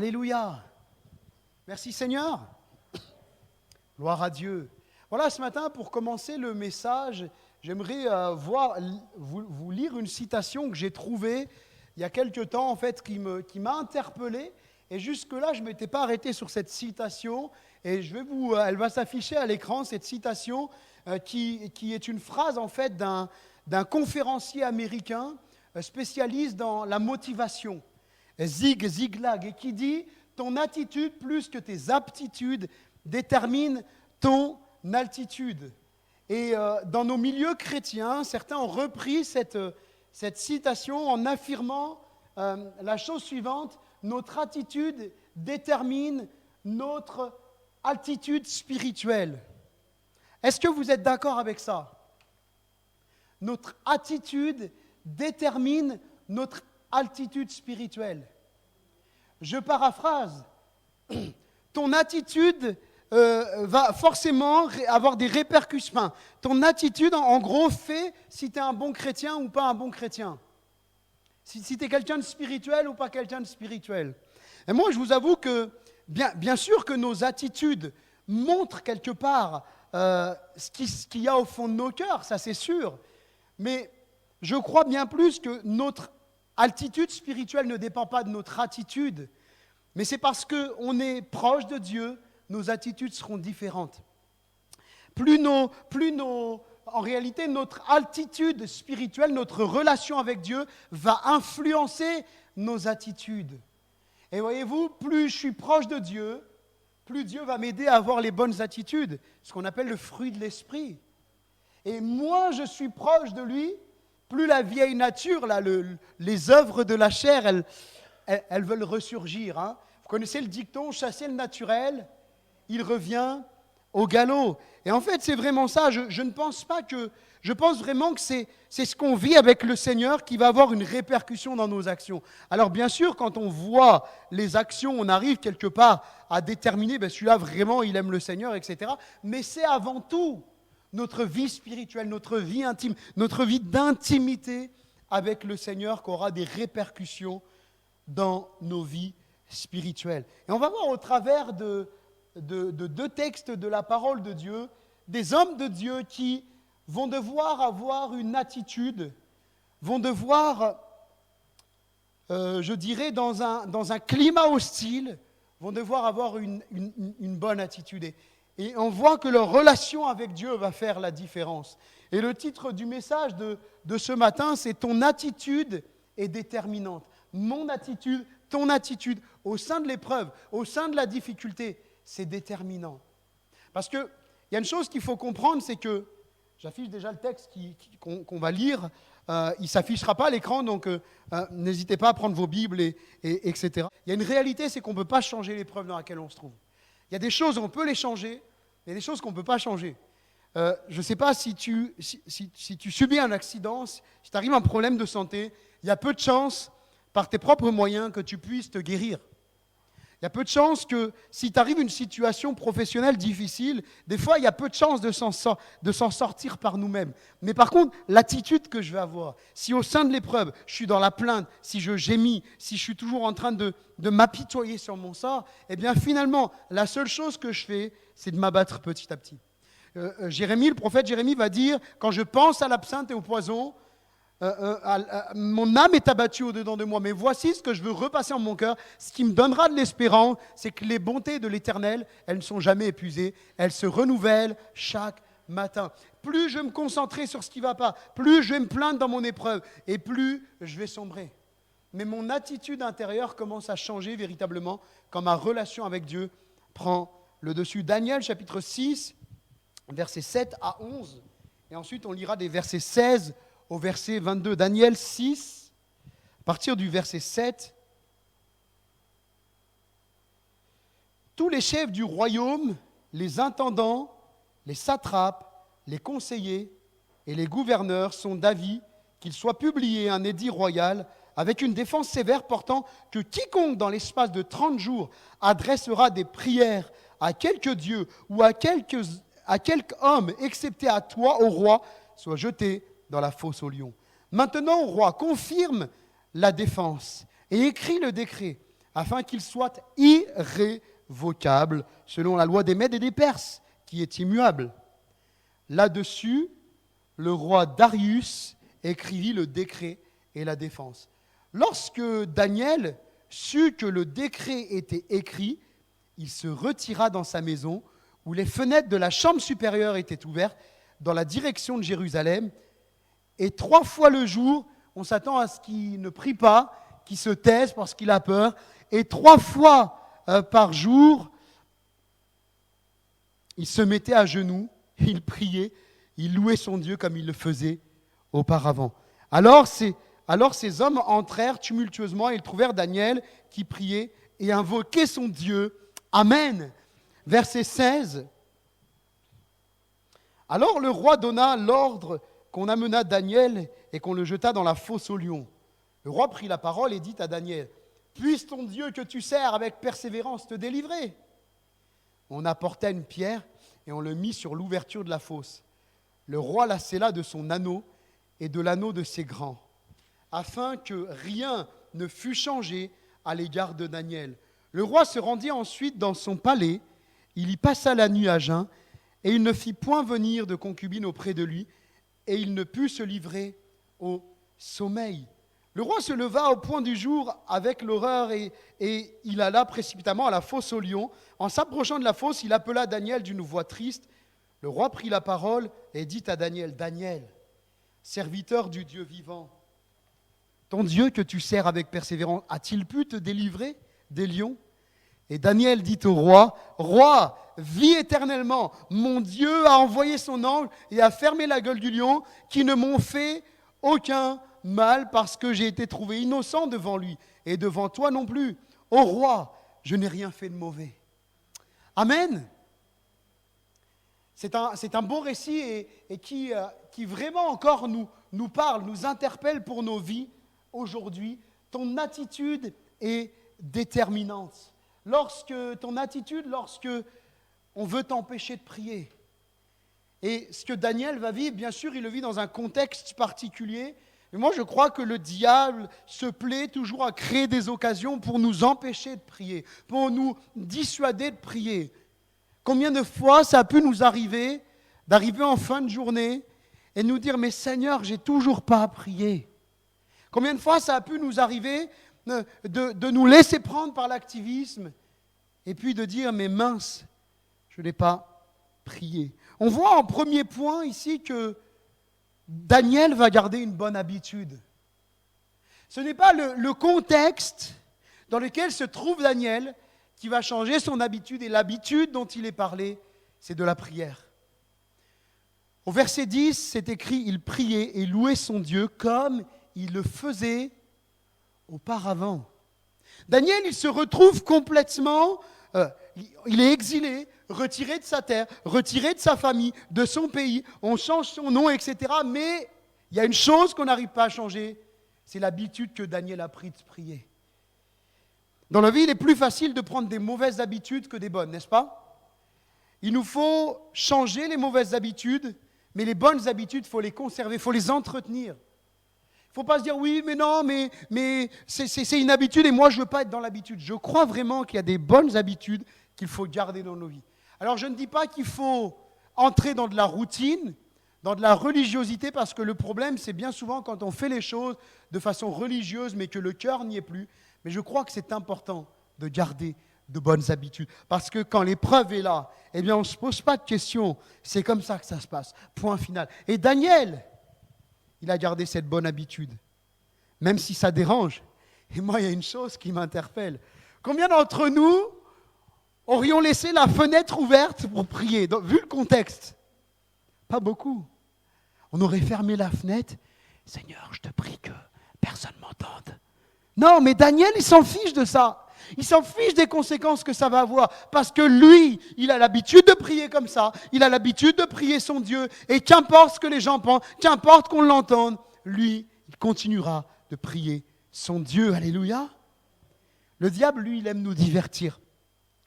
Alléluia. Merci Seigneur. Gloire à Dieu. Voilà, ce matin, pour commencer le message, j'aimerais vous lire une citation que j'ai trouvée il y a quelque temps, en fait, qui m'a interpellé. Et jusque-là, je ne m'étais pas arrêté sur cette citation. Et elle va s'afficher à l'écran, cette citation, qui est une phrase, en fait, d'un conférencier américain spécialiste dans la motivation, Zig Ziglar, et qui dit « Ton attitude plus que tes aptitudes détermine ton altitude ». Et dans nos milieux chrétiens, certains ont repris cette citation en affirmant la chose suivante: notre attitude détermine notre altitude spirituelle. Est-ce que vous êtes d'accord avec ça? Notre attitude détermine notre altitude spirituelle. Je paraphrase. Ton attitude va forcément avoir des répercussions. Enfin, ton attitude, en gros, fait si tu es un bon chrétien ou pas un bon chrétien. Si tu es quelqu'un de spirituel ou pas quelqu'un de spirituel. Et moi, je vous avoue que, bien sûr que nos attitudes montrent quelque part ce qu'il y a au fond de nos cœurs, ça c'est sûr. Mais je crois bien plus que notre altitude spirituelle ne dépend pas de notre attitude, mais c'est parce qu'on est proche de Dieu, nos attitudes seront différentes. En réalité, notre altitude spirituelle, notre relation avec Dieu va influencer nos attitudes. Et voyez-vous, plus je suis proche de Dieu, plus Dieu va m'aider à avoir les bonnes attitudes, ce qu'on appelle le fruit de l'esprit. Et moins je suis proche de lui, plus la vieille nature, là, les œuvres de la chair, elles veulent ressurgir. Hein. Vous connaissez le dicton « chasser le naturel, il revient au galop ». Et en fait, c'est vraiment ça. Je ne pense pas que... Je pense vraiment que c'est ce qu'on vit avec le Seigneur qui va avoir une répercussion dans nos actions. Alors bien sûr, quand on voit les actions, on arrive quelque part à déterminer, celui-là vraiment, il aime le Seigneur, etc. Mais c'est avant tout notre vie spirituelle, notre vie intime, notre vie d'intimité avec le Seigneur qui aura des répercussions dans nos vies spirituelles. Et on va voir au travers de deux textes de la parole de Dieu, des hommes de Dieu qui vont devoir avoir une attitude, vont devoir, je dirais, dans un climat hostile, vont devoir avoir une bonne attitude. Et on voit que leur relation avec Dieu va faire la différence. Et le titre du message de ce matin, c'est « Ton attitude est déterminante ». Mon attitude, ton attitude, au sein de l'épreuve, au sein de la difficulté, c'est déterminant. Parce qu'il y a une chose qu'il faut comprendre, c'est que, j'affiche déjà le texte qu'on va lire, il ne s'affichera pas à l'écran, donc n'hésitez pas à prendre vos Bibles, etc. Il y a une réalité, c'est qu'on ne peut pas changer l'épreuve dans laquelle on se trouve. Il y a des choses, on peut les changer, il y a des choses qu'on ne peut pas changer. Je ne sais pas si tu subis un accident, si tu arrives à un problème de santé, il y a peu de chances, par tes propres moyens, que tu puisses te guérir. Il y a peu de chances que, si tu arrives à une situation professionnelle difficile, des fois, il y a peu de chances de s'en sortir par nous-mêmes. Mais par contre, l'attitude que je vais avoir, si au sein de l'épreuve, je suis dans la plainte, si je gémis, si je suis toujours en train de m'apitoyer sur mon sort, eh bien finalement, la seule chose que je fais, c'est de m'abattre petit à petit. Le prophète Jérémie va dire, quand je pense à l'absinthe et au poison, mon âme est abattue au-dedans de moi, mais voici ce que je veux repasser en mon cœur. Ce qui me donnera de l'espérance, c'est que les bontés de l'Éternel, elles ne sont jamais épuisées, elles se renouvellent chaque matin. Plus je vais me concentrer sur ce qui ne va pas, plus je vais me plaindre dans mon épreuve, et plus je vais sombrer. Mais mon attitude intérieure commence à changer véritablement quand ma relation avec Dieu prend le dessus. Daniel chapitre 6, versets 7 à 11, et ensuite on lira des versets 16 au verset 22, Daniel 6, à partir du verset 7. Tous les chefs du royaume, les intendants, les satrapes, les conseillers et les gouverneurs sont d'avis qu'il soit publié un édit royal avec une défense sévère portant que quiconque dans l'espace de 30 jours adressera des prières à quelque dieu ou à quelque homme, excepté à toi, au roi, soit jeté dans la fosse aux lions. Maintenant, roi, confirme la défense et écris le décret afin qu'il soit irrévocable, selon la loi des Mèdes et des Perses, qui est immuable. Là-dessus, le roi Darius écrivit le décret et la défense. Lorsque Daniel sut que le décret était écrit, il se retira dans sa maison, où les fenêtres de la chambre supérieure étaient ouvertes dans la direction de Jérusalem. Et 3 fois le jour, on s'attend à ce qu'il ne prie pas, qu'il se taise parce qu'il a peur. Et 3 fois par jour, il se mettait à genoux, il priait, il louait son Dieu comme il le faisait auparavant. Alors ces hommes entrèrent tumultueusement et ils trouvèrent Daniel qui priait et invoquait son Dieu. Amen. Verset 16. Alors le roi donna l'ordre qu'on amena Daniel et qu'on le jeta dans la fosse aux lions. Le roi prit la parole et dit à Daniel, « Puisse ton Dieu que tu sers avec persévérance te délivrer. » On apporta une pierre et on le mit sur l'ouverture de la fosse. Le roi la scella de son anneau et de l'anneau de ses grands, afin que rien ne fût changé à l'égard de Daniel. Le roi se rendit ensuite dans son palais, il y passa la nuit à jeun, et il ne fit point venir de concubine auprès de lui, et il ne put se livrer au sommeil. Le roi se leva au point du jour avec l'horreur et il alla précipitamment à la fosse aux lions. En s'approchant de la fosse, il appela Daniel d'une voix triste. Le roi prit la parole et dit à Daniel, « Daniel, serviteur du Dieu vivant, ton Dieu que tu sers avec persévérance, a-t-il pu te délivrer des lions ?» Et Daniel dit au roi, « Roi, vis éternellement, mon Dieu a envoyé son ange et a fermé la gueule du lion, qui ne m'ont fait aucun mal parce que j'ai été trouvé innocent devant lui et devant toi non plus. Ô roi, je n'ai rien fait de mauvais. » Amen. C'est un beau récit et qui vraiment encore nous parle, nous interpelle pour nos vies aujourd'hui. Ton attitude est déterminante. Lorsque on veut t'empêcher de prier. Et ce que Daniel va vivre, bien sûr, il le vit dans un contexte particulier. Mais moi, je crois que le diable se plaît toujours à créer des occasions pour nous empêcher de prier, pour nous dissuader de prier. Combien de fois ça a pu nous arriver d'arriver en fin de journée et de nous dire « Mais Seigneur, j'ai toujours pas prié ». Combien de fois ça a pu nous arriver de nous laisser prendre par l'activisme et puis de dire « Mais mince, je n'ai pas prié ». On voit en premier point ici que Daniel va garder une bonne habitude. Ce n'est pas le contexte dans lequel se trouve Daniel qui va changer son habitude, et l'habitude dont il est parlé, c'est de la prière. Au verset 10, c'est écrit « Il priait et louait son Dieu comme il le faisait auparavant ». Daniel, il se retrouve complètement, il est exilé, retiré de sa terre, retiré de sa famille, de son pays, on change son nom, etc. Mais il y a une chose qu'on n'arrive pas à changer, c'est l'habitude que Daniel a prise de prier. Dans la vie, il est plus facile de prendre des mauvaises habitudes que des bonnes, n'est-ce pas? Il nous faut changer les mauvaises habitudes, mais les bonnes habitudes, il faut les conserver, il faut les entretenir. Il ne faut pas se dire, oui, mais non, mais c'est une habitude et moi, je ne veux pas être dans l'habitude. Je crois vraiment qu'il y a des bonnes habitudes qu'il faut garder dans nos vies. Alors, je ne dis pas qu'il faut entrer dans de la routine, dans de la religiosité, parce que le problème, c'est bien souvent quand on fait les choses de façon religieuse, mais que le cœur n'y est plus. Mais je crois que c'est important de garder de bonnes habitudes. Parce que quand l'épreuve est là, eh bien, on ne se pose pas de questions. C'est comme ça que ça se passe. Point final. Et Daniel, il a gardé cette bonne habitude, même si ça dérange. Et moi, il y a une chose qui m'interpelle. Combien d'entre nous aurions laissé la fenêtre ouverte pour prier, vu le contexte? Pas beaucoup. On aurait fermé la fenêtre. Seigneur, je te prie que personne ne m'entende. Non, mais Daniel, il s'en fiche de ça. Il s'en fiche des conséquences que ça va avoir. Parce que lui, il a l'habitude de prier comme ça. Il a l'habitude de prier son Dieu. Et qu'importe ce que les gens pensent, qu'importe qu'on l'entende, lui, il continuera de prier son Dieu. Alléluia. Le diable, lui, il aime nous divertir.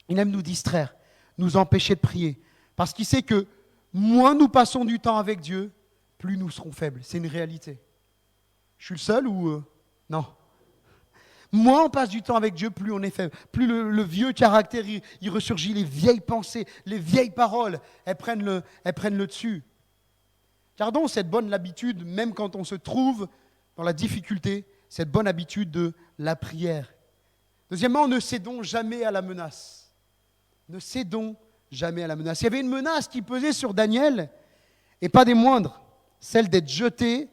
Il aime nous distraire, nous empêcher de prier. Parce qu'il sait que moins nous passons du temps avec Dieu, plus nous serons faibles. C'est une réalité. Je suis le seul ou... Non. Moins on passe du temps avec Dieu, plus on est faible. Plus le vieux caractère, il ressurgit, les vieilles pensées, les vieilles paroles, elles prennent le dessus. Gardons cette bonne habitude, même quand on se trouve dans la difficulté, cette bonne habitude de la prière. Deuxièmement, ne cédons jamais à la menace. Ne cédons jamais à la menace. Il y avait une menace qui pesait sur Daniel, et pas des moindres, celle d'être jeté,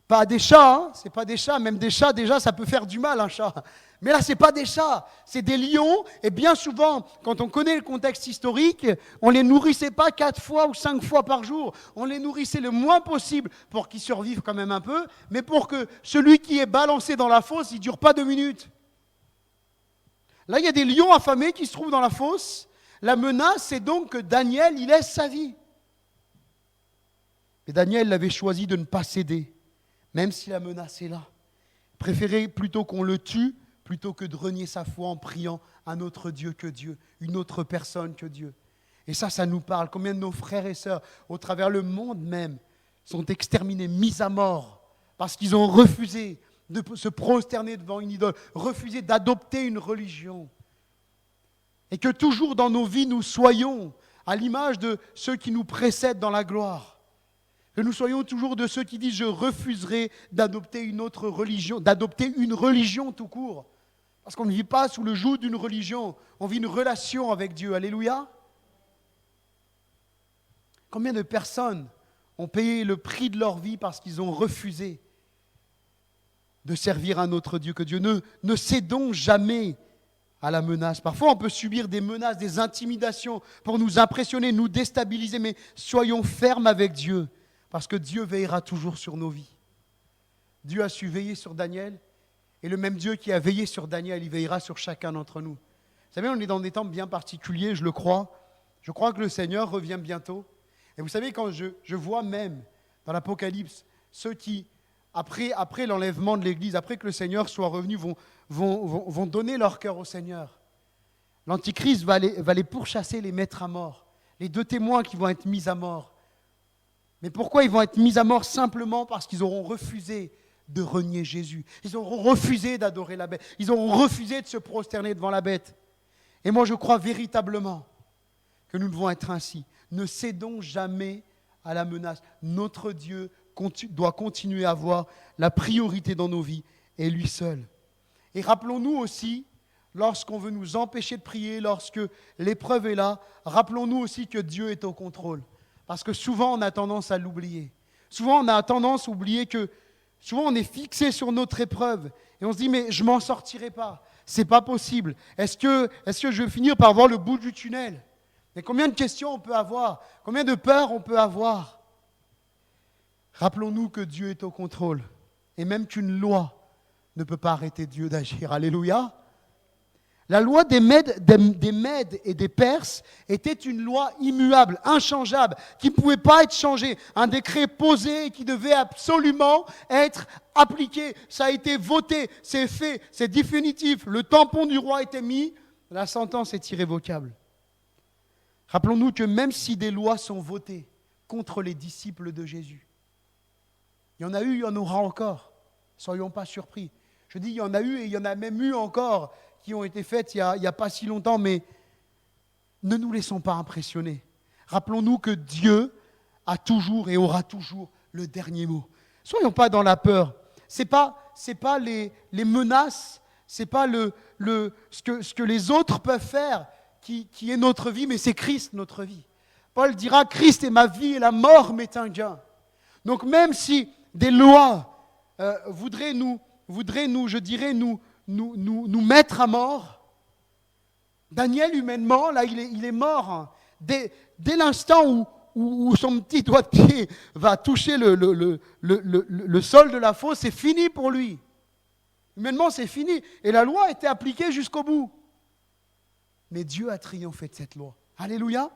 pas des chats, hein, c'est pas des chats, même des chats déjà ça peut faire du mal un chat. Mais là c'est pas des chats, c'est des lions, et bien souvent, quand on connaît le contexte historique, on les nourrissait pas 4 fois ou 5 fois par jour, on les nourrissait le moins possible pour qu'ils survivent quand même un peu, mais pour que celui qui est balancé dans la fosse, il dure pas 2 minutes. Là il y a des lions affamés qui se trouvent dans la fosse, la menace c'est donc que Daniel il laisse sa vie. Et Daniel avait choisi de ne pas céder. Même si la menace est là, préférer plutôt qu'on le tue, plutôt que de renier sa foi en priant un autre Dieu que Dieu, une autre personne que Dieu. Et ça nous parle. Combien de nos frères et sœurs, au travers le monde même, sont exterminés, mis à mort, parce qu'ils ont refusé de se prosterner devant une idole, refusé d'adopter une religion. Et que toujours dans nos vies, nous soyons à l'image de ceux qui nous précèdent dans la gloire. Que nous soyons toujours de ceux qui disent « je refuserai d'adopter une autre religion », d'adopter une religion tout court. Parce qu'on ne vit pas sous le joug d'une religion, on vit une relation avec Dieu. Alléluia. Combien de personnes ont payé le prix de leur vie parce qu'ils ont refusé de servir un autre Dieu que Dieu. Ne cédons jamais à la menace. Parfois, on peut subir des menaces, des intimidations pour nous impressionner, nous déstabiliser, mais soyons fermes avec Dieu. Parce que Dieu veillera toujours sur nos vies. Dieu a su veiller sur Daniel, et le même Dieu qui a veillé sur Daniel, il veillera sur chacun d'entre nous. Vous savez, on est dans des temps bien particuliers, je le crois. Je crois que le Seigneur revient bientôt. Et vous savez, quand je vois même dans l'Apocalypse, ceux qui, après l'enlèvement de l'Église, après que le Seigneur soit revenu, vont donner leur cœur au Seigneur. L'Antichrist va les pourchasser, les mettre à mort. Les 2 témoins qui vont être mis à mort. Mais pourquoi ils vont être mis à mort? Simplement parce qu'ils auront refusé de renier Jésus. Ils auront refusé d'adorer la bête. Ils auront refusé de se prosterner devant la bête. Et moi, je crois véritablement que nous devons être ainsi. Ne cédons jamais à la menace. Notre Dieu doit continuer à avoir la priorité dans nos vies, et lui seul. Et rappelons-nous aussi, lorsqu'on veut nous empêcher de prier, lorsque l'épreuve est là, rappelons-nous aussi que Dieu est au contrôle. Parce que souvent, on a tendance à l'oublier. Souvent, on a tendance à oublier que souvent, on est fixé sur notre épreuve. Et on se dit, mais je ne m'en sortirai pas. Ce n'est pas possible. Est-ce que je vais finir par voir le bout du tunnel? Mais combien de questions on peut avoir? Combien de peurs on peut avoir? Rappelons-nous que Dieu est au contrôle. Et même qu'une loi ne peut pas arrêter Dieu d'agir. Alléluia. La loi des Mèdes et des Perses était une loi immuable, inchangeable, qui ne pouvait pas être changée. Un décret posé qui devait absolument être appliqué. Ça a été voté, c'est fait, c'est définitif. Le tampon du roi était mis, la sentence est irrévocable. Rappelons-nous que même si des lois sont votées contre les disciples de Jésus, il y en a eu, il y en aura encore. Soyons pas surpris. Je dis il y en a eu et il y en a même eu encore qui ont été faites il y a pas si longtemps, mais ne nous laissons pas impressionner. Rappelons-nous que Dieu a toujours et aura toujours le dernier mot. Soyons pas dans la peur. C'est pas les menaces, c'est pas ce que les autres peuvent faire qui est notre vie, mais c'est Christ notre vie. Paul dira, Christ est ma vie et la mort m'est un gain. Donc même si des lois voudraient nous, je dirais, nous mettre à mort, Daniel, humainement, là, il est mort. Hein. Dès l'instant où son petit doigt de pied va toucher le sol de la fosse, c'est fini pour lui. Humainement, c'est fini. Et la loi a été appliquée jusqu'au bout. Mais Dieu a triomphé de cette loi. Alléluia.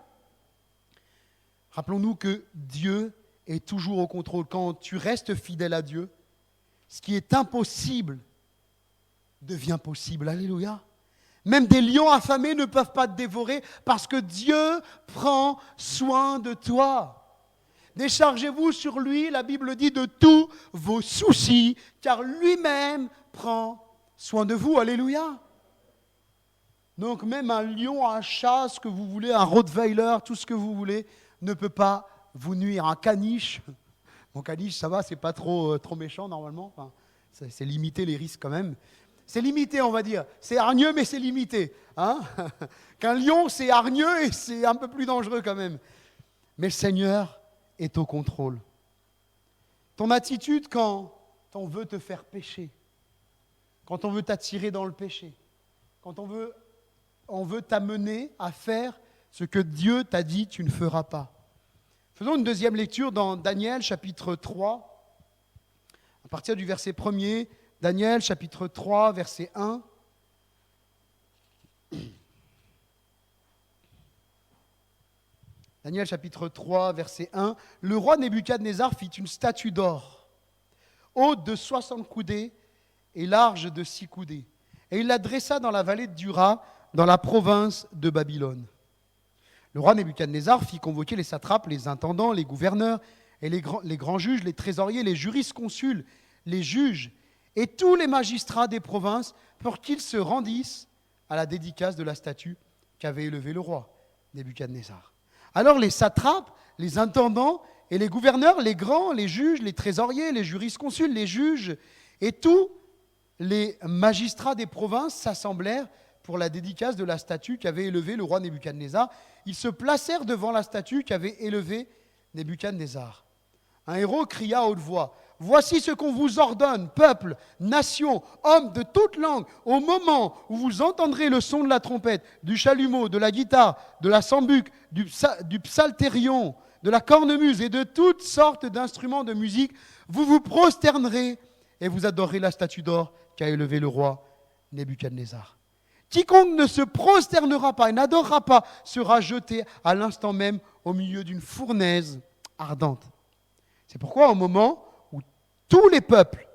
Rappelons-nous que Dieu est toujours au contrôle. Quand tu restes fidèle à Dieu, ce qui est impossible devient possible. Alléluia. Même des lions affamés ne peuvent pas te dévorer parce que Dieu prend soin de toi. Déchargez-vous sur lui, la Bible dit, de tous vos soucis, car lui-même prend soin de vous, alléluia. Donc même un lion, un chat, ce que vous voulez, un rottweiler, tout ce que vous voulez, ne peut pas vous nuire. Un caniche, bon caniche ça va, c'est pas trop méchant normalement, enfin, c'est limiter les risques quand même. C'est limité on va dire, c'est hargneux mais c'est limité. Hein. Qu'un lion c'est hargneux et c'est un peu plus dangereux quand même. Mais le Seigneur est au contrôle. Ton attitude quand on veut te faire pécher, quand on veut t'attirer dans le péché, quand on veut t'amener à faire ce que Dieu t'a dit tu ne feras pas. Faisons une deuxième lecture dans Daniel chapitre 3, à partir du verset 1er, Daniel chapitre 3, verset 1. Daniel chapitre 3, verset 1. Le roi Nebuchadnezzar fit une statue d'or, haute de 60 coudées et large de 6 coudées. Et il la dressa dans la vallée de Dura, dans la province de Babylone. Le roi Nebuchadnezzar fit convoquer les satrapes, les intendants, les gouverneurs, et les grands juges, les trésoriers, les jurisconsuls, les juges, et tous les magistrats des provinces, pour qu'ils se rendissent à la dédicace de la statue qu'avait élevée le roi Nebuchadnezzar. Alors les satrapes, les intendants et les gouverneurs, les grands, les juges, les trésoriers, les jurisconsuls, les juges, et tous les magistrats des provinces s'assemblèrent pour la dédicace de la statue qu'avait élevée le roi Nebuchadnezzar. Ils se placèrent devant la statue qu'avait élevée Nebuchadnezzar. Un héros cria à haute voix, « Voici ce qu'on vous ordonne, peuple, nation, hommes de toute langue, au moment où vous entendrez le son de la trompette, du chalumeau, de la guitare, de la sambuc, du psalterion, de la cornemuse et de toutes sortes d'instruments de musique, vous vous prosternerez et vous adorerez la statue d'or qu'a élevée le roi Nebuchadnezzar. Quiconque ne se prosternera pas et n'adorera pas sera jeté à l'instant même au milieu d'une fournaise ardente. » C'est pourquoi au moment où tous les peuples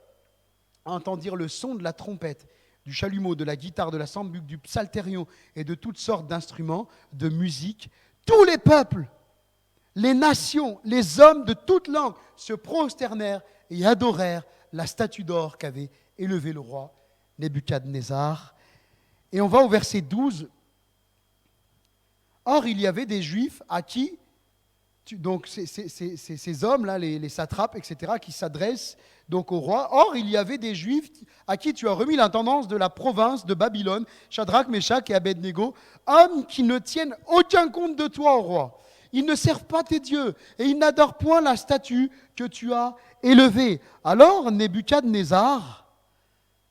entendirent le son de la trompette, du chalumeau, de la guitare, de la sambuc, du psalterion et de toutes sortes d'instruments de musique, tous les peuples, les nations, les hommes de toute langue se prosternèrent et adorèrent la statue d'or qu'avait élevée le roi Nebuchadnezzar. Et on va au verset 12. Or, il y avait des Juifs à qui, donc ces hommes-là, les satrapes, etc., qui s'adressent donc au roi. Or, il y avait des Juifs à qui tu as remis l'intendance de la province de Babylone, Shadrach, Meshach et Abednego, hommes qui ne tiennent aucun compte de toi, ô roi. Ils ne servent pas tes dieux et ils n'adorent point la statue que tu as élevée. Alors, Nebuchadnezzar,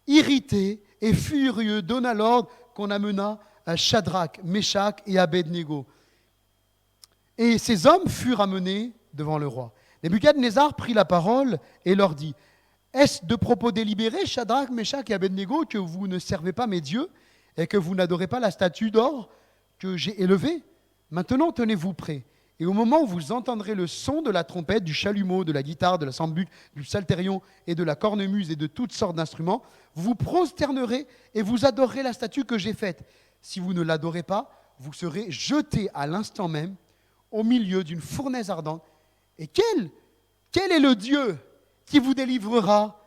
irrité et furieux, donna l'ordre qu'on amena à Shadrach, Meshach et Abednego. Et ces hommes furent amenés devant le roi. Nebuchadnezzar prit la parole et leur dit, « Est-ce de propos délibérés, Shadrach, Meshach et Abednego, que vous ne servez pas mes dieux et que vous n'adorez pas la statue d'or que j'ai élevée? Maintenant, tenez-vous prêts. Et au moment où vous entendrez le son de la trompette, du chalumeau, de la guitare, de la sambuc, du psalterion et de la cornemuse et de toutes sortes d'instruments, vous vous prosternerez et vous adorerez la statue que j'ai faite. Si vous ne l'adorez pas, vous serez jetés à l'instant même au milieu d'une fournaise ardente. Et quel est le Dieu qui vous délivrera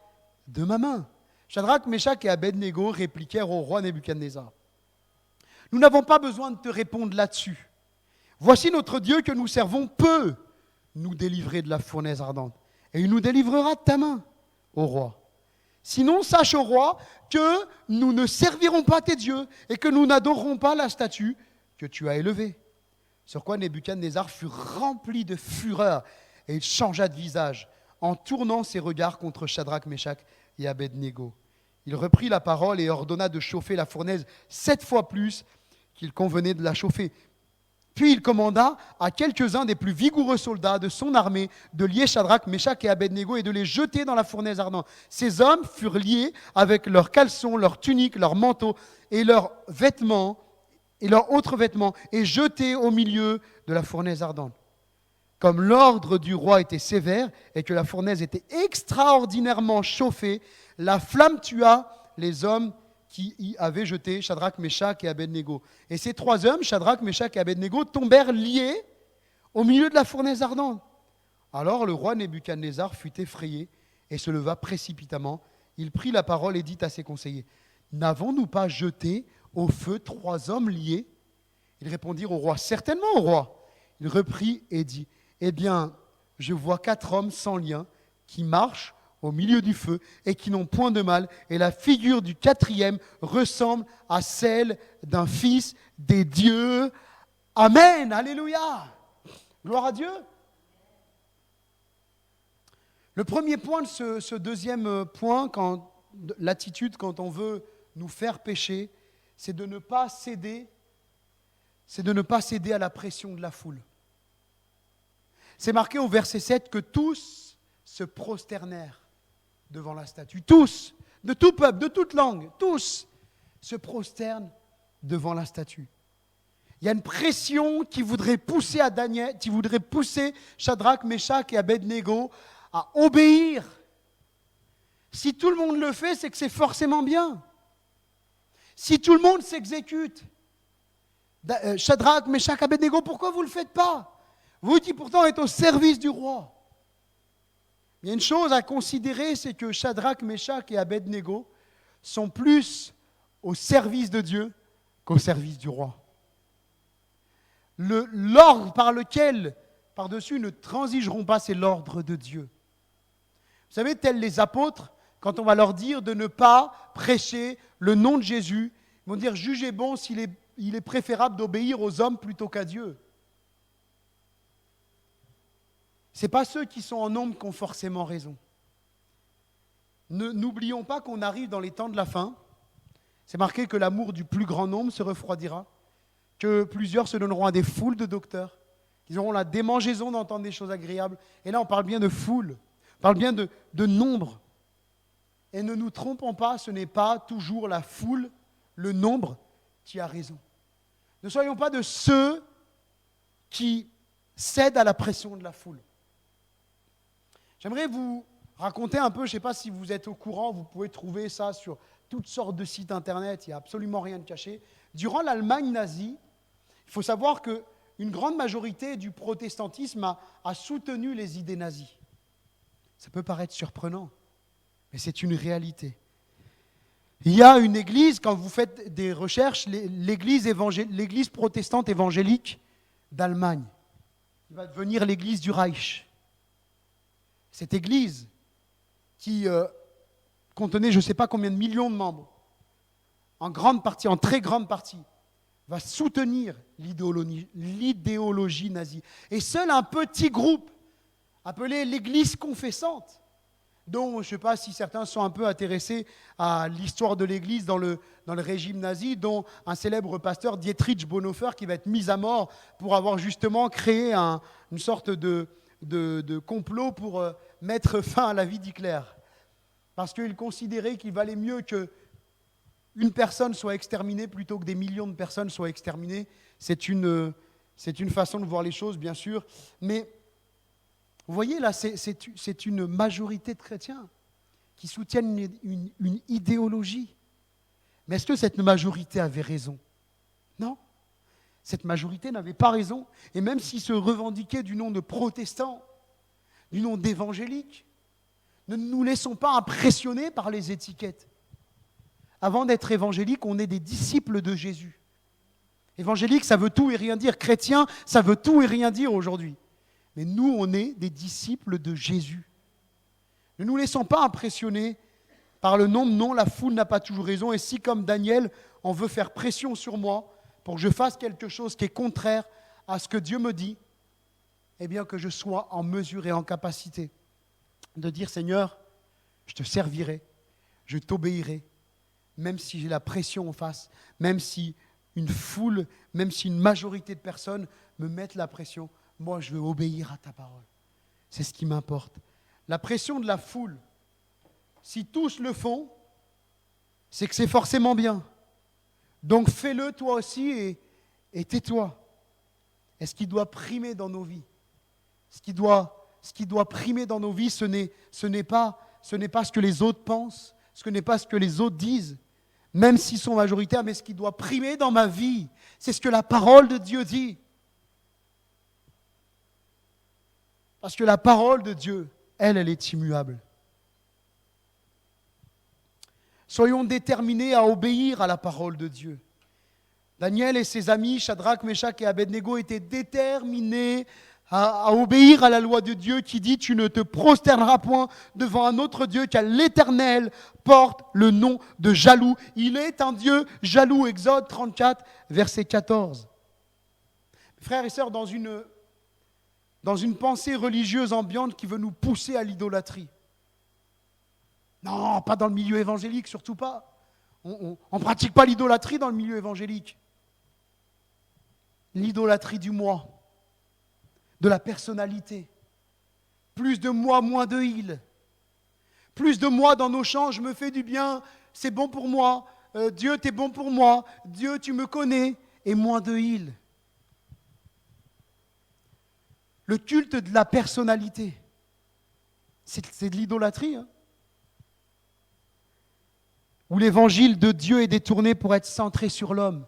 de ma main ?» Shadrach, Meshach et Abednego répliquèrent au roi Nebuchadnezzar, « Nous n'avons pas besoin de te répondre là-dessus. Voici notre Dieu que nous servons peut nous délivrer de la fournaise ardente. Et il nous délivrera de ta main, ô roi. Sinon, sache, ô roi, que nous ne servirons pas tes dieux et que nous n'adorerons pas la statue que tu as élevée. » Sur quoi Nebuchadnezzar fut rempli de fureur et il changea de visage en tournant ses regards contre Shadrach, Meshach et Abednego. Il reprit la parole et ordonna de chauffer la fournaise 7 fois plus qu'il convenait de la chauffer. Puis il commanda à quelques-uns des plus vigoureux soldats de son armée de lier Shadrach, Meshach et Abednego et de les jeter dans la fournaise ardente. Ces hommes furent liés avec leurs caleçons, leurs tuniques, leurs manteaux et leurs vêtements et leurs autres vêtements et jetés au milieu de la fournaise ardente. Comme l'ordre du roi était sévère et que la fournaise était extraordinairement chauffée, la flamme tua les hommes qui y avaient jeté Shadrach, Meshach et Abednego. Et ces 3 hommes, Shadrach, Meshach et Abednego, tombèrent liés au milieu de la fournaise ardente. Alors le roi Nebuchadnezzar fut effrayé et se leva précipitamment. Il prit la parole et dit à ses conseillers, « n'avons-nous pas jeté au feu 3 hommes liés? Ils répondirent au roi, certainement au roi. Il reprit et dit, eh bien, je vois 4 hommes sans lien qui marchent au milieu du feu et qui n'ont point de mal. Et la figure du 4e ressemble à celle d'un fils des dieux. Amen, alléluia. Gloire à Dieu. Le premier point de ce deuxième point, l'attitude quand on veut nous faire pécher, c'est de ne pas céder à la pression de la foule. C'est marqué au verset 7 que tous se prosternèrent devant la statue. Tous, de tout peuple, de toute langue, tous se prosternent devant la statue. Il y a une pression qui voudrait pousser Shadrach, Meshach et Abednego à obéir. Si tout le monde le fait, c'est que c'est forcément bien. Si tout le monde s'exécute, Shadrach, Meshach, Abednego, pourquoi vous ne le faites pas? Vous qui pourtant êtes au service du roi. Il y a une chose à considérer, c'est que Shadrach, Meshach et Abednego sont plus au service de Dieu qu'au service du roi. L'ordre par lequel, par-dessus, ne transigeront pas, c'est l'ordre de Dieu. Vous savez, tels les apôtres, quand on va leur dire de ne pas prêcher le nom de Jésus, ils vont dire, jugez bon s'il est préférable d'obéir aux hommes plutôt qu'à Dieu. Ce n'est pas ceux qui sont en nombre qui ont forcément raison. N'oublions pas qu'on arrive dans les temps de la fin. C'est marqué que l'amour du plus grand nombre se refroidira, que plusieurs se donneront à des foules de docteurs, qu'ils auront la démangeaison d'entendre des choses agréables. Et là, on parle bien de foule, on parle bien de nombre. Et ne nous trompons pas, ce n'est pas toujours la foule, le nombre, qui a raison. Ne soyons pas de ceux qui cèdent à la pression de la foule. J'aimerais vous raconter un peu, je ne sais pas si vous êtes au courant, vous pouvez trouver ça sur toutes sortes de sites internet, il n'y a absolument rien de caché. Durant l'Allemagne nazie, il faut savoir qu'une grande majorité du protestantisme a soutenu les idées nazies. Ça peut paraître surprenant, mais c'est une réalité. Il y a une église, quand vous faites des recherches, l'église protestante évangélique d'Allemagne, qui va devenir l'église du Reich. Cette église qui contenait je ne sais pas combien de millions de membres, en très grande partie, va soutenir l'idéologie nazie. Et seul un petit groupe, appelé l'Église confessante, dont je ne sais pas si certains sont un peu intéressés à l'histoire de l'Église dans le régime nazi, dont un célèbre pasteur, Dietrich Bonhoeffer, qui va être mis à mort pour avoir justement créé une sorte de complot pour mettre fin à la vie d'Hitler. Parce qu'il considérait qu'il valait mieux qu'une personne soit exterminée plutôt que des millions de personnes soient exterminées. C'est une façon de voir les choses, bien sûr. Mais vous voyez, là, c'est une majorité de chrétiens qui soutiennent une idéologie. Mais est-ce que cette majorité avait raison? Non. Cette majorité n'avait pas raison. Et même s'ils se revendiquaient du nom de protestants, du nom d'évangéliques, ne nous laissons pas impressionner par les étiquettes. Avant d'être évangélique, on est des disciples de Jésus. Évangélique, ça veut tout et rien dire. Chrétien, ça veut tout et rien dire aujourd'hui. Mais nous, on est des disciples de Jésus. Ne nous laissons pas impressionner par le nombre. Non, la foule n'a pas toujours raison. Et si, comme Daniel, on veut faire pression sur moi pour que je fasse quelque chose qui est contraire à ce que Dieu me dit, eh bien que je sois en mesure et en capacité de dire, Seigneur, je te servirai, je t'obéirai, même si j'ai la pression en face, même si une foule, même si une majorité de personnes me mettent la pression, moi je veux obéir à ta parole. C'est ce qui m'importe. La pression de la foule, si tous le font, c'est que c'est forcément bien. Donc fais-le toi aussi et tais-toi. Et ce qui doit primer dans nos vies, ce qui doit primer dans nos vies, ce n'est pas ce que les autres pensent, ce n'est pas ce que les autres disent, même s'ils sont majoritaires, mais ce qui doit primer dans ma vie, c'est ce que la parole de Dieu dit. Parce que la parole de Dieu, elle est immuable. Soyons déterminés à obéir à la parole de Dieu. Daniel et ses amis, Shadrach, Meshach et Abednego, étaient déterminés à obéir à la loi de Dieu qui dit « Tu ne te prosterneras point devant un autre Dieu car l'Éternel porte le nom de jaloux. Il est un Dieu jaloux. » Exode 34, verset 14. Frères et sœurs, dans une pensée religieuse ambiante qui veut nous pousser à l'idolâtrie. Non, pas dans le milieu évangélique, surtout pas. On ne pratique pas l'idolâtrie dans le milieu évangélique. L'idolâtrie du moi, de la personnalité. Plus de moi, moins de il. Plus de moi dans nos chants, je me fais du bien, c'est bon pour moi. Dieu, t'es bon pour moi. Dieu, tu me connais. Et moins de il. Le culte de la personnalité, c'est de l'idolâtrie. Hein, où l'évangile de Dieu est détourné pour être centré sur l'homme.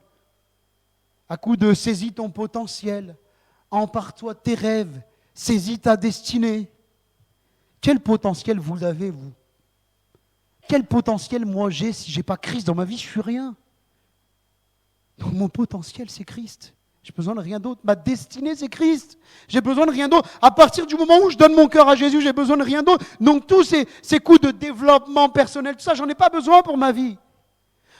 À coup de saisis ton potentiel, empare-toi de tes rêves, saisis ta destinée. Quel potentiel vous avez, vous? Quel potentiel moi j'ai si je n'ai pas Christ dans ma vie? Je ne suis rien. Donc mon potentiel, c'est Christ. J'ai besoin de rien d'autre. Ma destinée, c'est Christ. J'ai besoin de rien d'autre. À partir du moment où je donne mon cœur à Jésus, j'ai besoin de rien d'autre. Donc tous ces coups de développement personnel, tout ça, j'en ai pas besoin pour ma vie.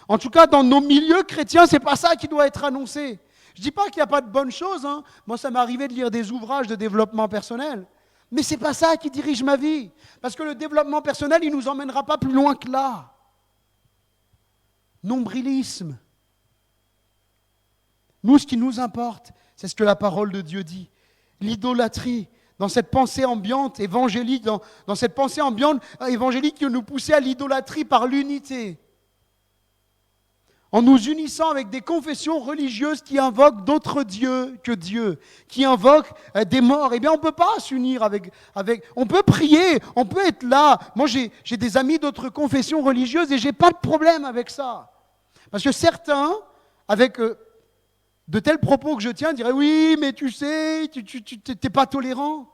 En tout cas, dans nos milieux chrétiens, c'est pas ça qui doit être annoncé. Je dis pas qu'il n'y a pas de bonnes choses. Hein. Moi, ça m'est arrivé de lire des ouvrages de développement personnel. Mais c'est pas ça qui dirige ma vie. Parce que le développement personnel, il ne nous emmènera pas plus loin que là. Nombrilisme. Nous, ce qui nous importe, c'est ce que la parole de Dieu dit. L'idolâtrie, dans cette pensée ambiante évangélique, dans cette pensée ambiante évangélique qui nous poussait à l'idolâtrie par l'unité. En nous unissant avec des confessions religieuses qui invoquent d'autres dieux que Dieu, qui invoquent des morts. Eh bien, on ne peut pas s'unir avec... On peut prier, on peut être là. Moi, j'ai des amis d'autres confessions religieuses et je n'ai pas de problème avec ça. Parce que certains, avec... de tels propos que je tiens, diraient « Oui, mais tu sais, tu n'es pas tolérant. »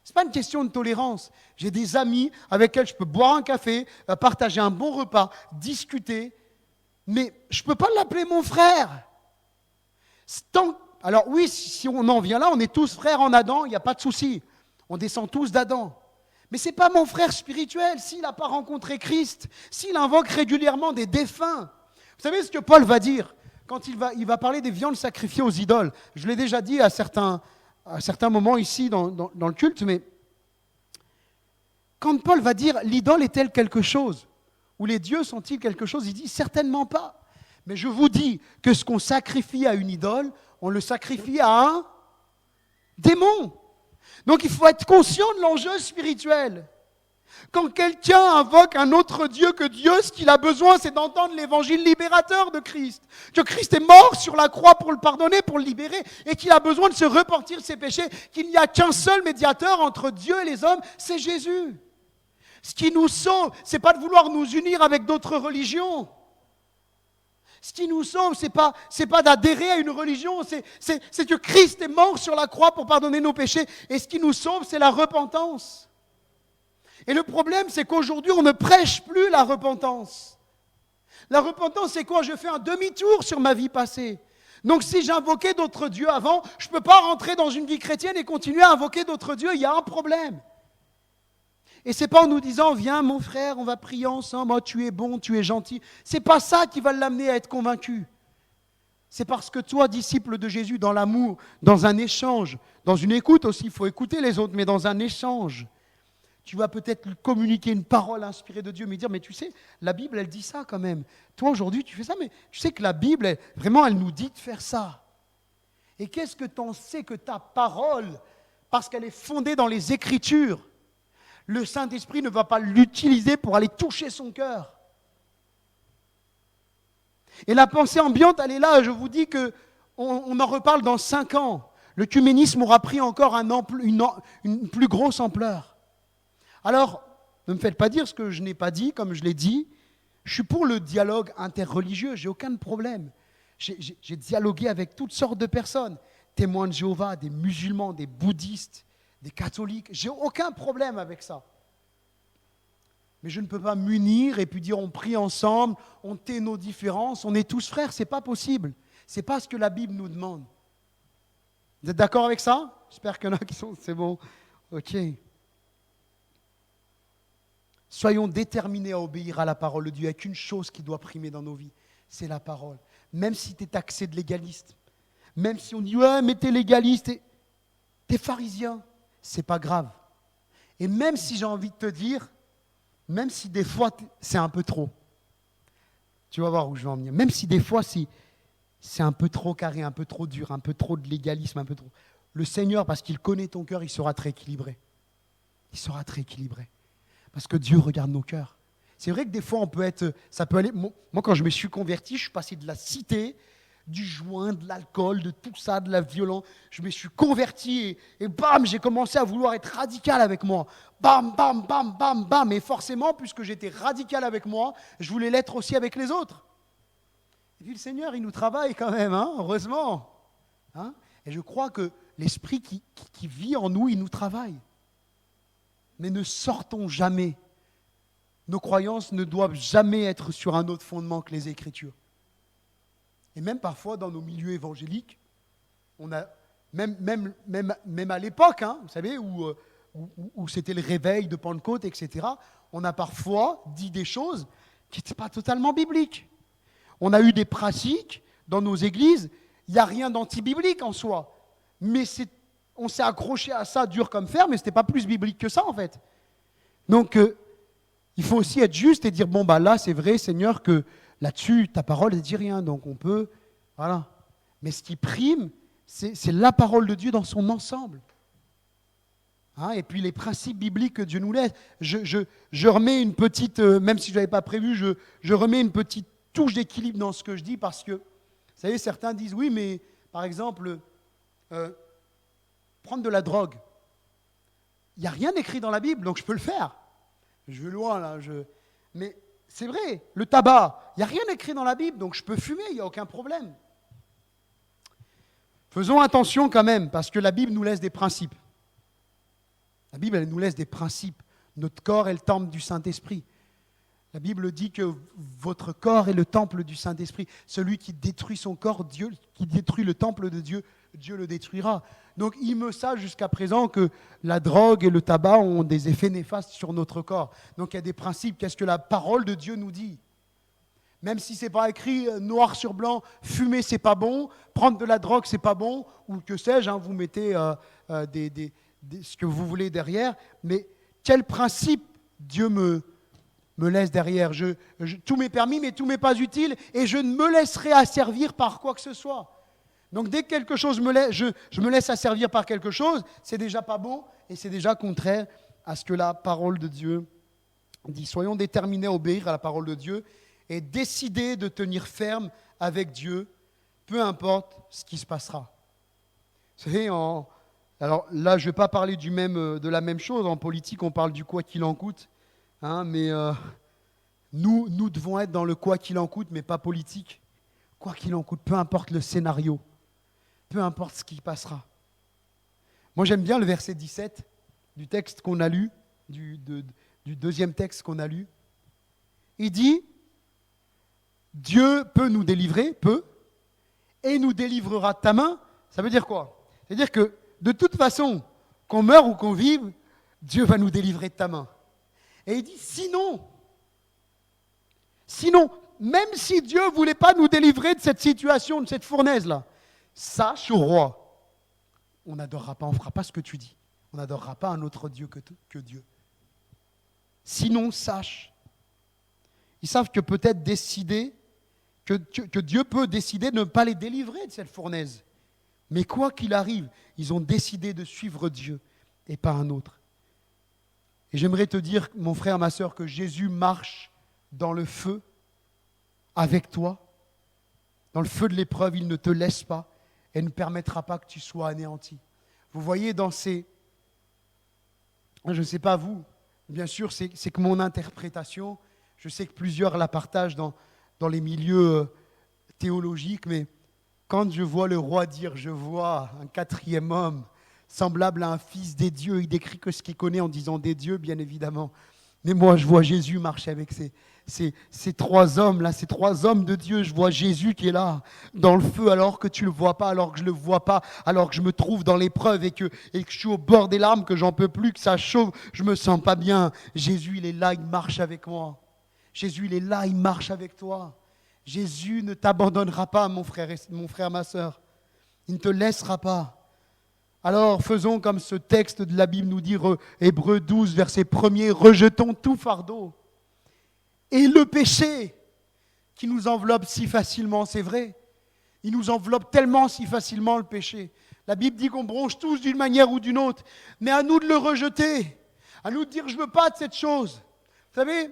Ce n'est pas une question de tolérance. J'ai des amis avec lesquels je peux boire un café, partager un bon repas, discuter, mais je ne peux pas l'appeler mon frère. Alors oui, si on en vient là, on est tous frères en Adam, il n'y a pas de souci. On descend tous d'Adam. Mais ce n'est pas mon frère spirituel s'il n'a pas rencontré Christ, s'il invoque régulièrement des défunts. Vous savez ce que Paul va dire quand il va parler des viandes sacrifiées aux idoles? Je l'ai déjà dit à certains moments ici dans le culte, mais quand Paul va dire « l'idole est-elle quelque chose ?» ou « les dieux sont-ils quelque chose ?» il dit « certainement pas. Mais je vous dis que ce qu'on sacrifie à une idole, on le sacrifie à un démon. » Donc il faut être conscient de l'enjeu spirituel. Quand quelqu'un invoque un autre Dieu que Dieu, ce qu'il a besoin, c'est d'entendre l'évangile libérateur de Christ. Que Christ est mort sur la croix pour le pardonner, pour le libérer, et qu'il a besoin de se repentir de ses péchés, qu'il n'y a qu'un seul médiateur entre Dieu et les hommes, c'est Jésus. Ce qui nous sauve, ce n'est pas de vouloir nous unir avec d'autres religions. Ce qui nous sauve, ce n'est pas d'adhérer à une religion, c'est que Christ est mort sur la croix pour pardonner nos péchés. Et ce qui nous sauve, c'est la repentance. Et le problème, c'est qu'aujourd'hui, on ne prêche plus la repentance. La repentance, c'est quoi? Je fais un demi-tour sur ma vie passée. Donc si j'invoquais d'autres dieux avant, je ne peux pas rentrer dans une vie chrétienne et continuer à invoquer d'autres dieux. Il y a un problème. Et ce n'est pas en nous disant « Viens mon frère, on va prier ensemble, oh, tu es bon, tu es gentil ». Ce n'est pas ça qui va l'amener à être convaincu. C'est parce que toi, disciple de Jésus, dans l'amour, dans un échange, dans une écoute aussi, il faut écouter les autres, mais dans un échange, tu vas peut-être lui communiquer une parole inspirée de Dieu, mais dire, mais tu sais, la Bible, elle dit ça quand même. Toi, aujourd'hui, tu fais ça, mais tu sais que la Bible, vraiment, elle nous dit de faire ça. Et qu'est-ce que tu en sais que ta parole, parce qu'elle est fondée dans les Écritures, le Saint-Esprit ne va pas l'utiliser pour aller toucher son cœur. Et la pensée ambiante, elle est là. Je vous dis qu'on en reparle dans 5 ans. L'œcuménisme aura pris encore une plus grosse ampleur. Alors, ne me faites pas dire ce que je n'ai pas dit, comme je l'ai dit. Je suis pour le dialogue interreligieux, j'ai aucun problème. J'ai dialogué avec toutes sortes de personnes. Témoins de Jéhovah, des musulmans, des bouddhistes, des catholiques. J'ai aucun problème avec ça. Mais je ne peux pas m'unir et puis dire on prie ensemble, on tait nos différences, on est tous frères, ce n'est pas possible. Ce n'est pas ce que la Bible nous demande. Vous êtes d'accord avec ça? J'espère qu'il y en a qui sont, c'est bon. Ok. Soyons déterminés à obéir à la parole de Dieu. Il n'y a qu'une chose qui doit primer dans nos vies, c'est la parole. Même si tu es taxé de légaliste, même si on dit ouais mais t'es légaliste, t'es pharisien, c'est pas grave. Et même si j'ai envie de te dire, même si des fois c'est un peu trop, tu vas voir où je vais en venir, même si des fois c'est un peu trop carré, un peu trop dur, un peu trop de légalisme, un peu trop. Le Seigneur, parce qu'il connaît ton cœur, il sera très équilibré. Il sera très équilibré. Parce que Dieu regarde nos cœurs. C'est vrai que des fois, ça peut aller. Moi, quand je me suis converti, je suis passé de la cité, du joint, de l'alcool, de tout ça, de la violence. Je me suis converti et bam, j'ai commencé à vouloir être radical avec moi. Bam, bam, bam, bam, bam. Et forcément, puisque j'étais radical avec moi, je voulais l'être aussi avec les autres. Et puis le Seigneur, il nous travaille quand même, hein, heureusement. Hein. Et je crois que l'Esprit qui vit en nous, il nous travaille. Mais ne sortons jamais. Nos croyances ne doivent jamais être sur un autre fondement que les Écritures. Et même parfois, dans nos milieux évangéliques, on a, même à l'époque, hein, vous savez, où c'était le réveil de Pentecôte, etc., on a parfois dit des choses qui n'étaient pas totalement bibliques. On a eu des pratiques dans nos églises, il n'y a rien d'anti-biblique en soi, mais on s'est accroché à ça dur comme fer, mais ce n'était pas plus biblique que ça en fait. Donc, il faut aussi être juste et dire, bon, bah là, c'est vrai, Seigneur, que là-dessus, ta parole ne dit rien, donc on peut, voilà. Mais ce qui prime, c'est la parole de Dieu dans son ensemble. Hein, et puis les principes bibliques que Dieu nous laisse. Je remets une petite, même si je n'avais pas prévu, je remets une petite touche d'équilibre dans ce que je dis, parce que, vous savez, certains disent, oui, mais, par exemple, prendre de la drogue. Il n'y a rien écrit dans la Bible, donc je peux le faire. Je vais loin, là. Mais c'est vrai, le tabac, il n'y a rien écrit dans la Bible, donc je peux fumer, il n'y a aucun problème. Faisons attention quand même, parce que la Bible nous laisse des principes. La Bible, elle nous laisse des principes. Notre corps est le temple du Saint-Esprit. La Bible dit que votre corps est le temple du Saint-Esprit. Celui qui détruit son corps, Dieu, qui détruit le temple de Dieu, Dieu le détruira. Donc il me sache jusqu'à présent que la drogue et le tabac ont des effets néfastes sur notre corps. Donc il y a des principes. Qu'est-ce que la parole de Dieu nous dit? Même si ce n'est pas écrit noir sur blanc, fumer c'est pas bon, prendre de la drogue c'est pas bon, ou que sais-je, hein, vous mettez ce que vous voulez derrière. Mais quel principe Dieu me laisse derrière? Tout m'est permis, mais tout m'est pas utile, et je ne me laisserai asservir par quoi que ce soit. Donc dès que quelque chose je me laisse asservir par quelque chose, c'est déjà pas beau et c'est déjà contraire à ce que la parole de Dieu dit. Soyons déterminés à obéir à la parole de Dieu et décider de tenir ferme avec Dieu, peu importe ce qui se passera. Vous savez, alors là, je ne vais pas parler de la même chose. En politique, on parle du quoi qu'il en coûte, hein, mais nous devons être dans le quoi qu'il en coûte, mais pas politique. Quoi qu'il en coûte, peu importe le scénario. Peu importe ce qui passera. Moi, j'aime bien le verset 17 du texte qu'on a lu, du deuxième texte qu'on a lu. Il dit, Dieu peut nous délivrer, et nous délivrera de ta main. Ça veut dire quoi? C'est-à-dire que, de toute façon, qu'on meure ou qu'on vive, Dieu va nous délivrer de ta main. Et il dit, sinon, même si Dieu ne voulait pas nous délivrer de cette situation, de cette fournaise-là, sache au roi, on n'adorera pas, on ne fera pas ce que tu dis. On n'adorera pas un autre Dieu que Dieu. Sinon, sache. Ils savent que peut-être décider, que Dieu peut décider de ne pas les délivrer de cette fournaise. Mais quoi qu'il arrive, ils ont décidé de suivre Dieu et pas un autre. Et j'aimerais te dire, mon frère, ma sœur, que Jésus marche dans le feu avec toi. Dans le feu de l'épreuve, il ne te laisse pas et ne permettra pas que tu sois anéanti. Vous voyez dans je ne sais pas vous, bien sûr, c'est que mon interprétation, je sais que plusieurs la partagent dans les milieux théologiques, mais quand je vois le roi dire « je vois un quatrième homme semblable à un fils des dieux », il décrit que ce qu'il connaît en disant des dieux, bien évidemment. Mais moi, je vois Jésus marcher avec ces trois hommes-là, ces trois hommes de Dieu. Je vois Jésus qui est là, dans le feu, alors que tu ne le vois pas, alors que je ne le vois pas, alors que je me trouve dans l'épreuve et que je suis au bord des larmes, que j'en peux plus, que ça chauffe, je me sens pas bien. Jésus, il est là, il marche avec moi. Jésus, il est là, il marche avec toi. Jésus ne t'abandonnera pas, mon frère, ma sœur. Il ne te laissera pas. Alors faisons comme ce texte de la Bible nous dit, Hébreux 12, verset 1er, rejetons tout fardeau et le péché qui nous enveloppe si facilement, c'est vrai. Il nous enveloppe tellement si facilement le péché. La Bible dit qu'on bronche tous d'une manière ou d'une autre, mais à nous de le rejeter, à nous de dire je ne veux pas de cette chose. Vous savez,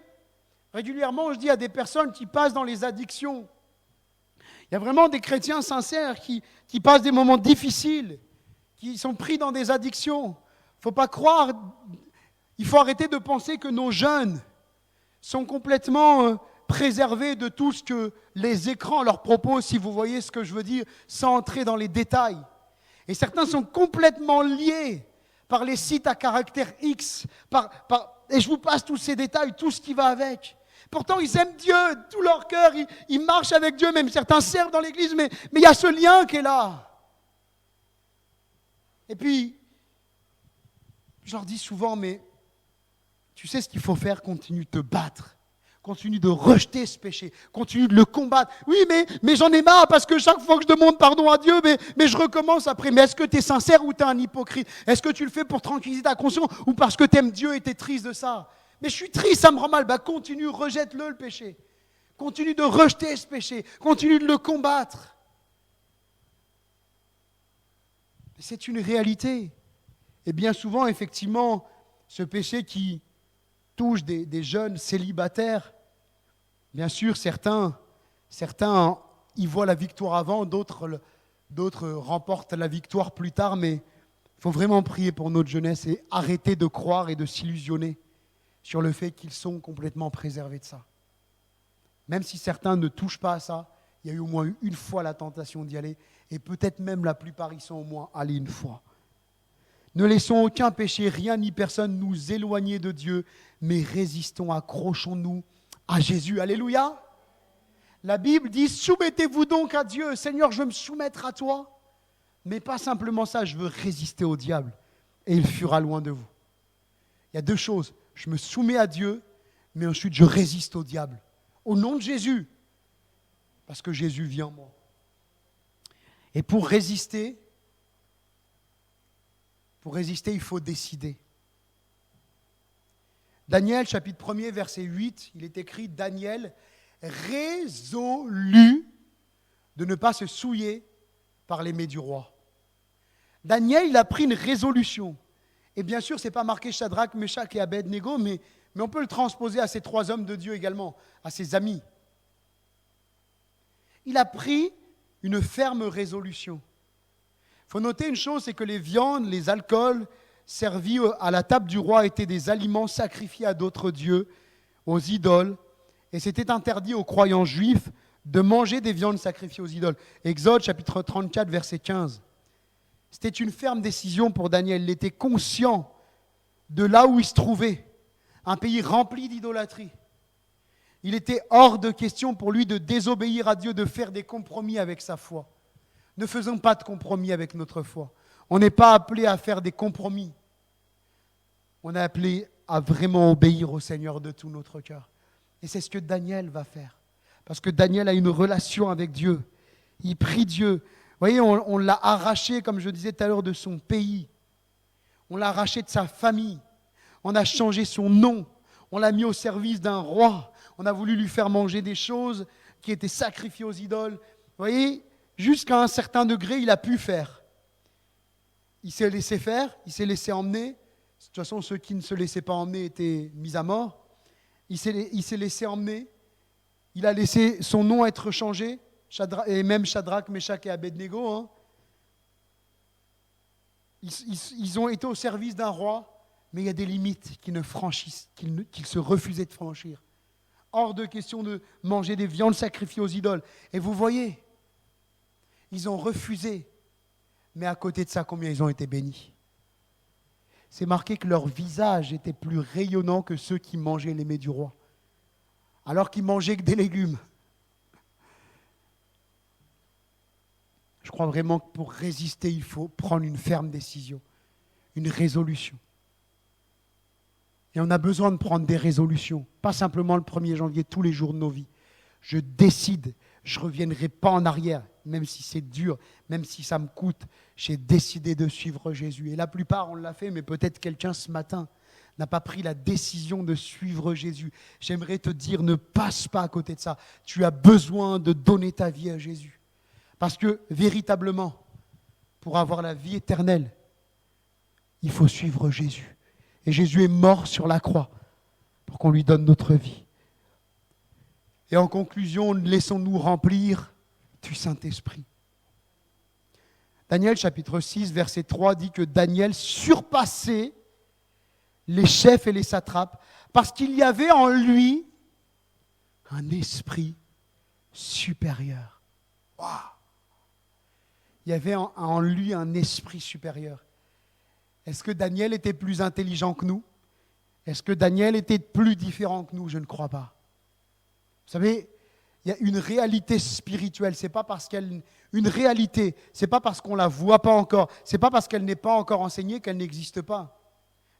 régulièrement je dis à des personnes qui passent dans les addictions, il y a vraiment des chrétiens sincères qui passent des moments difficiles, qui sont pris dans des addictions. Il ne faut pas croire, il faut arrêter de penser que nos jeunes sont complètement préservés de tout ce que les écrans leur proposent, si vous voyez ce que je veux dire, sans entrer dans les détails. Et certains sont complètement liés par les sites à caractère X, et je vous passe tous ces détails, tout ce qui va avec. Pourtant, ils aiment Dieu, tout leur cœur, ils marchent avec Dieu, même certains servent dans l'église, mais il y a ce lien qui est là. Et puis, je leur dis souvent, mais tu sais ce qu'il faut faire, continue de te battre, continue de rejeter ce péché, continue de le combattre. Oui, mais j'en ai marre parce que chaque fois que je demande pardon à Dieu, mais je recommence après. Mais est-ce que tu es sincère ou tu es un hypocrite? Est-ce que tu le fais pour tranquilliser ta conscience ou parce que tu aimes Dieu et tu es triste de ça? Mais je suis triste, ça me rend mal. Continue, rejette-le le péché. Continue de rejeter ce péché, continue de le combattre. C'est une réalité. Et bien souvent, effectivement, ce péché qui touche des jeunes célibataires, bien sûr, certains y voient la victoire avant, d'autres remportent la victoire plus tard, mais il faut vraiment prier pour notre jeunesse et arrêter de croire et de s'illusionner sur le fait qu'ils sont complètement préservés de ça. Même si certains ne touchent pas à ça, il y a eu au moins une fois la tentation d'y aller, et peut-être même la plupart y sont au moins allés une fois. Ne laissons aucun péché, rien ni personne nous éloigner de Dieu, mais résistons, accrochons-nous à Jésus. Alléluia. La Bible dit, soumettez-vous donc à Dieu. Seigneur, je veux me soumettre à toi. Mais pas simplement ça, je veux résister au diable, et il fuira loin de vous. Il y a deux choses. Je me soumets à Dieu, mais ensuite je résiste au diable. Au nom de Jésus. Parce que Jésus vit en moi. Et pour résister, il faut décider. Daniel, chapitre 1er, verset 8, il est écrit, Daniel résolu de ne pas se souiller par les mets du roi. Daniel, il a pris une résolution. Et bien sûr, ce n'est pas marqué Shadrach, Meshach et Abednego, mais on peut le transposer à ces trois hommes de Dieu également, à ses amis. Il a pris une ferme résolution. Il faut noter une chose, c'est que les viandes, les alcools servis à la table du roi étaient des aliments sacrifiés à d'autres dieux, aux idoles, et c'était interdit aux croyants juifs de manger des viandes sacrifiées aux idoles. Exode chapitre 34, verset 15. C'était une ferme décision pour Daniel. Il était conscient de là où il se trouvait, un pays rempli d'idolâtrie. Il était hors de question pour lui de désobéir à Dieu, de faire des compromis avec sa foi. Ne faisons pas de compromis avec notre foi. On n'est pas appelé à faire des compromis. On est appelé à vraiment obéir au Seigneur de tout notre cœur. Et c'est ce que Daniel va faire. Parce que Daniel a une relation avec Dieu. Il prie Dieu. Vous voyez, on l'a arraché, comme je disais tout à l'heure, de son pays. On l'a arraché de sa famille. On a changé son nom. On l'a mis au service d'un roi. On a voulu lui faire manger des choses qui étaient sacrifiées aux idoles. Vous voyez, jusqu'à un certain degré, il a pu faire. Il s'est laissé faire, il s'est laissé emmener. De toute façon, ceux qui ne se laissaient pas emmener étaient mis à mort. Il s'est laissé emmener. Il a laissé son nom être changé. Et même Shadrach, Meshach et Abednego. Hein. Ils ont été au service d'un roi, mais il y a des limites qu'ils se refusaient de franchir. Hors de question de manger des viandes sacrifiées aux idoles. Et vous voyez, ils ont refusé. Mais à côté de ça, combien ils ont été bénis. c'est marqué que leur visage était plus rayonnant que ceux qui mangeaient les mets du roi, alors qu'ils mangeaient que des légumes. Je crois vraiment que pour résister, il faut prendre une ferme décision, une résolution. Et on a besoin de prendre des résolutions, pas simplement le 1er janvier, tous les jours de nos vies. Je décide, je ne reviendrai pas en arrière, même si c'est dur, même si ça me coûte. J'ai décidé de suivre Jésus. Et la plupart, on l'a fait, mais peut-être quelqu'un ce matin n'a pas pris la décision de suivre Jésus. J'aimerais te dire, ne passe pas à côté de ça. Tu as besoin de donner ta vie à Jésus. Parce que, véritablement, pour avoir la vie éternelle, il faut suivre Jésus. Et Jésus est mort sur la croix pour qu'on lui donne notre vie. Et en conclusion, laissons-nous remplir du Saint-Esprit. Daniel chapitre 6, verset 3 dit que Daniel surpassait les chefs et les satrapes parce qu'il y avait en lui un esprit supérieur. Waouh! Il y avait en lui un esprit supérieur. Est-ce que Daniel était plus intelligent que nous? Est-ce que Daniel était plus différent que nous? Je ne crois pas. Vous savez, il y a une réalité spirituelle. C'est pas parce une réalité, c'est pas parce qu'on la voit pas encore, c'est pas parce qu'elle n'est pas encore enseignée qu'elle n'existe pas.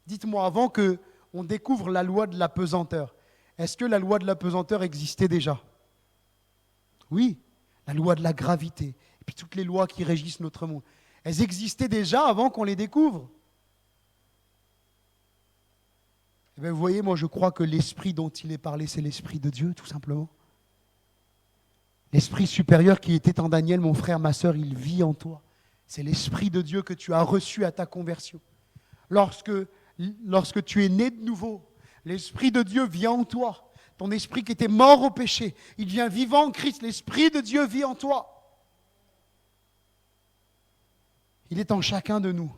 Dites-moi, avant qu'on découvre la loi de la pesanteur, est-ce que la loi de la pesanteur existait déjà? Oui, la loi de la gravité, et puis toutes les lois qui régissent notre monde. Elles existaient déjà avant qu'on les découvre. Eh bien, vous voyez, moi je crois que l'esprit dont il est parlé, c'est l'esprit de Dieu, tout simplement. L'esprit supérieur qui était en Daniel, mon frère, ma sœur, il vit en toi. C'est l'esprit de Dieu que tu as reçu à ta conversion. Lorsque tu es né de nouveau, l'esprit de Dieu vient en toi. Ton esprit qui était mort au péché, il devient vivant en Christ. L'esprit de Dieu vit en toi. Il est en chacun de nous.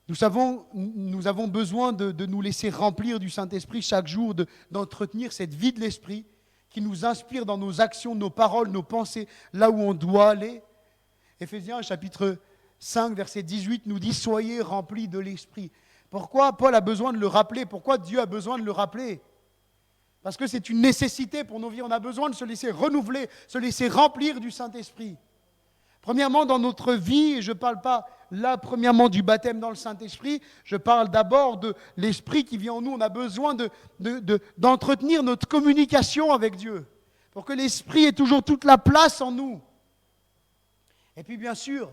Nous avons besoin de nous laisser remplir du Saint-Esprit chaque jour, d'entretenir cette vie de l'Esprit qui nous inspire dans nos actions, nos paroles, nos pensées, là où on doit aller. Éphésiens chapitre 5, verset 18 nous dit « Soyez remplis de l'Esprit ». Pourquoi Paul a besoin de le rappeler? Pourquoi Dieu a besoin de le rappeler? Parce que c'est une nécessité pour nos vies. On a besoin de se laisser renouveler, se laisser remplir du Saint-Esprit. Premièrement, dans notre vie, et je ne parle pas là, premièrement, du baptême dans le Saint-Esprit, je parle d'abord de l'Esprit qui vient en nous. On a besoin d'entretenir notre communication avec Dieu, pour que l'Esprit ait toujours toute la place en nous. Et puis, bien sûr,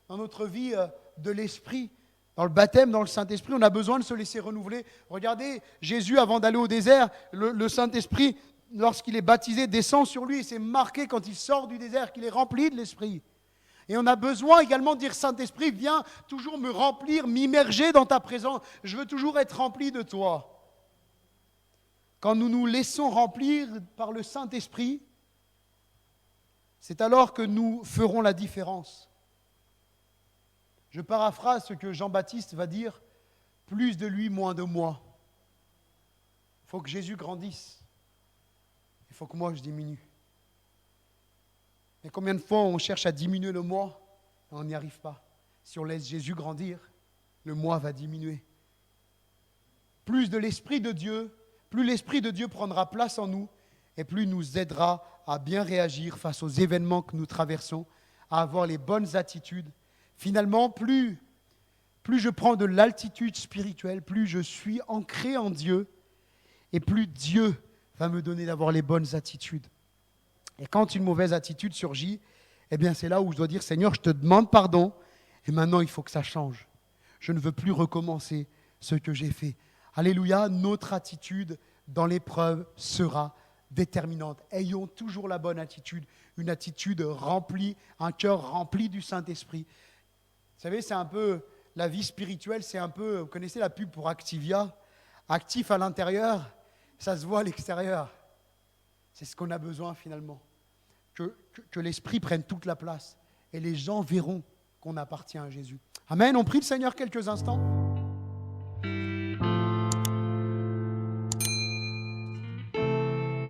dans notre vie de l'Esprit, dans le baptême, dans le Saint-Esprit, on a besoin de se laisser renouveler. Regardez, Jésus, avant d'aller au désert, le Saint-Esprit, lorsqu'il est baptisé, descend sur lui. Et c'est marqué quand il sort du désert qu'il est rempli de l'Esprit. Et on a besoin également de dire, Saint-Esprit, viens toujours me remplir, m'immerger dans ta présence. Je veux toujours être rempli de toi. Quand nous nous laissons remplir par le Saint-Esprit, c'est alors que nous ferons la différence. Je paraphrase ce que Jean-Baptiste va dire, plus de lui, moins de moi. Il faut que Jésus grandisse. Il faut que moi je diminue. Et combien de fois on cherche à diminuer le moi, on n'y arrive pas. Si on laisse Jésus grandir, le moi va diminuer. Plus de l'Esprit de Dieu, plus l'Esprit de Dieu prendra place en nous, et plus il nous aidera à bien réagir face aux événements que nous traversons, à avoir les bonnes attitudes. Finalement, plus je prends de l'altitude spirituelle, plus je suis ancré en Dieu, et plus Dieu va me donner d'avoir les bonnes attitudes. Et quand une mauvaise attitude surgit, eh bien c'est là où je dois dire, Seigneur, je te demande pardon, et maintenant il faut que ça change. Je ne veux plus recommencer ce que j'ai fait. Alléluia, notre attitude dans l'épreuve sera déterminante. Ayons toujours la bonne attitude, une attitude remplie, un cœur rempli du Saint-Esprit. Vous savez, c'est un peu, la vie spirituelle, c'est un peu, vous connaissez la pub pour Activia, actif à l'intérieur, ça se voit à l'extérieur. C'est ce qu'on a besoin finalement, que l'Esprit prenne toute la place et les gens verront qu'on appartient à Jésus. Amen, on prie le Seigneur quelques instants.